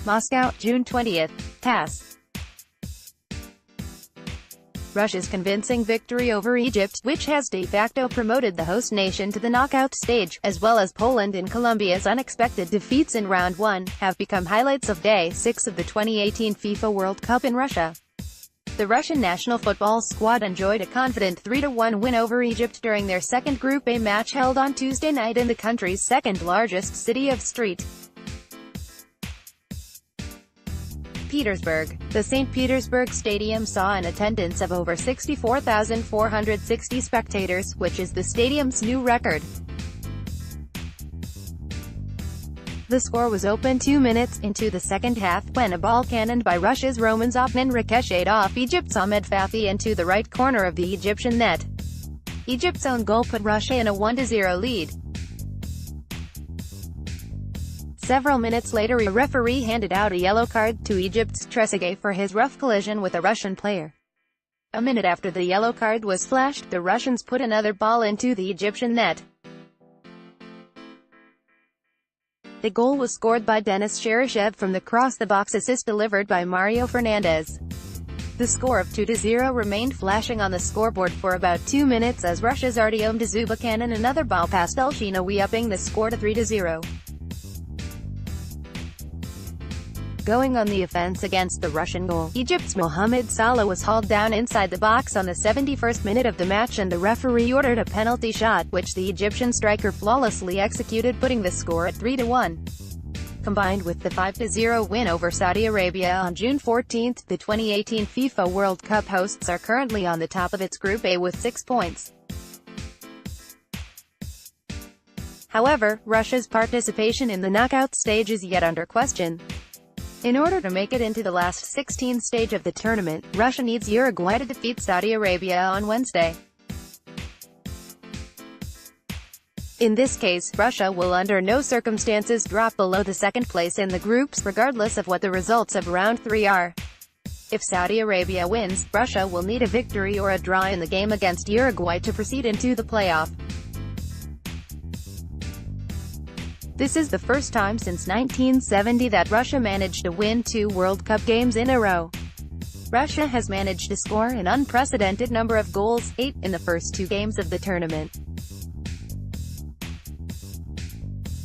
Moscow, June 20. TASS. Russia's convincing victory over Egypt, which has de facto promoted the host nation to the knockout stage, as well as Poland and Colombia's unexpected defeats in Round 1, have become highlights of Day 6 of the 2018 FIFA World Cup in Russia. The Russian national football squad enjoyed a confident 3-1 win over Egypt during their second Group A match held on Tuesday night in the country's second-largest city of St. Petersburg. The St. Petersburg Stadium saw an attendance of over 64,460 spectators, which is the stadium's new record. The score was open 2 minutes into the second half, when a ball cannoned by Russia's Roman Zoknin ricocheted off Egypt's Ahmed Fathi into the right corner of the Egyptian net. Egypt's own goal put Russia in a 1-0 lead. Several minutes later, a referee handed out a yellow card to Egypt's Trezeguet for his rough collision with a Russian player. A minute after the yellow card was flashed, the Russians put another ball into the Egyptian net. The goal was scored by Denis Cheryshev from the cross-the-box assist delivered by Mario Fernandez. The score of 2-0 remained flashing on the scoreboard for about 2 minutes as Russia's Artyom Dzyuba cannoned another ball past El Shenawy, upping the score to 3-0. Going on the offense against the Russian goal, Egypt's Mohamed Salah was hauled down inside the box on the 71st minute of the match, and the referee ordered a penalty shot, which the Egyptian striker flawlessly executed, putting the score at 3-1. Combined with the 5-0 win over Saudi Arabia on June 14, the 2018 FIFA World Cup hosts are currently on the top of its Group A with 6 points. However, Russia's participation in the knockout stage is yet under question. In order to make it into the last 16 stage of the tournament, Russia needs Uruguay to defeat Saudi Arabia on Wednesday. In this case, Russia will under no circumstances drop below the second place in the groups, regardless of what the results of Round 3 are. If Saudi Arabia wins, Russia will need a victory or a draw in the game against Uruguay to proceed into the playoff. This is the first time since 1970 that Russia managed to win 2 World Cup games in a row. Russia has managed to score an unprecedented number of goals, 8, in the first 2 games of the tournament.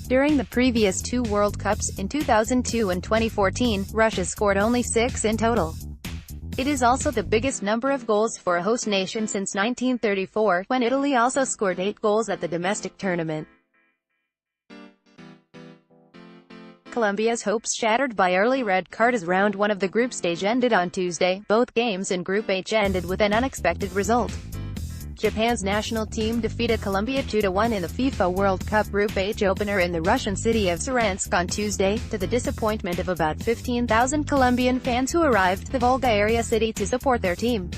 During the previous 2 World Cups, in 2002 and 2014, Russia scored only 6 in total. It is also the biggest number of goals for a host nation since 1934, when Italy also scored 8 goals at the domestic tournament. Colombia's hopes shattered by early red card as Round 1 of the group stage ended on Tuesday. Both games in Group H ended with an unexpected result. Japan's national team defeated Colombia 2-1 in the FIFA World Cup Group H opener in the Russian city of Saransk on Tuesday, to the disappointment of about 15,000 Colombian fans who arrived to the Volga area city to support their team.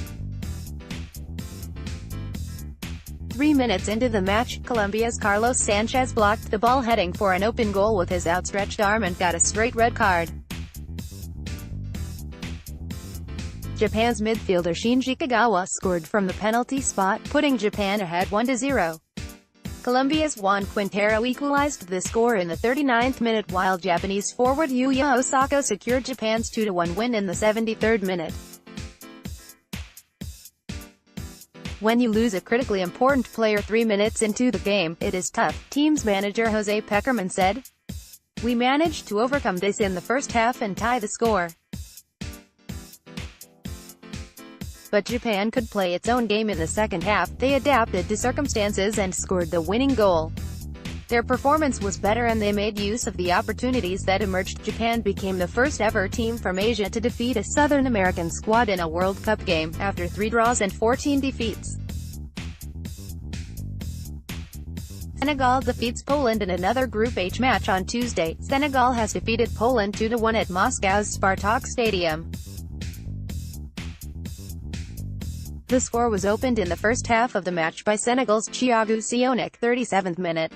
3 minutes into the match, Colombia's Carlos Sanchez blocked the ball heading for an open goal with his outstretched arm and got a straight red card. Japan's midfielder Shinji Kagawa scored from the penalty spot, putting Japan ahead 1-0. Colombia's Juan Quintero equalized the score in the 39th minute, while Japanese forward Yuya Osako secured Japan's 2-1 win in the 73rd minute. When you lose a critically important player 3 minutes into the game, it is tough, team's manager Jose Pekerman said. We managed to overcome this in the first half and tie the score. But Japan could play its own game in the second half. They adapted to circumstances and scored the winning goal. Their performance was better and they made use of the opportunities that emerged. Japan became the first ever team from Asia to defeat a Southern American squad in a World Cup game, after 3 draws and 14 defeats. Senegal defeats Poland in another Group H match on Tuesday. Senegal has defeated Poland 2-1 at Moscow's Petersburg Stadium. The score was opened in the first half of the match by Senegal's Thiago Sionik, 37th minute.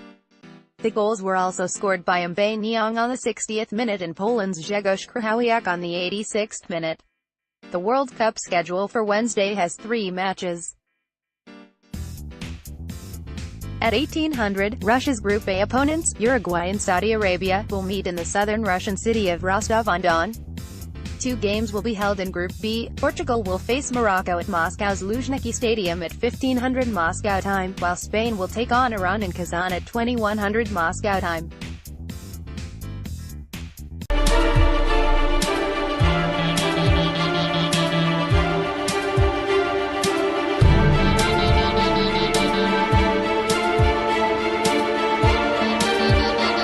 The goals were also scored by Mbaye Niang on the 60th minute and Poland's Grzegorz Krychowiak on the 86th minute. The World Cup schedule for Wednesday has 3 matches. At 1800, Russia's Group A opponents, Uruguay and Saudi Arabia, will meet in the southern Russian city of Rostov-on-Don. 2 games will be held in Group B. Portugal will face Morocco at Moscow's Luzhniki Stadium at 1500 Moscow time, while Spain will take on Iran in Kazan at 2100 Moscow time.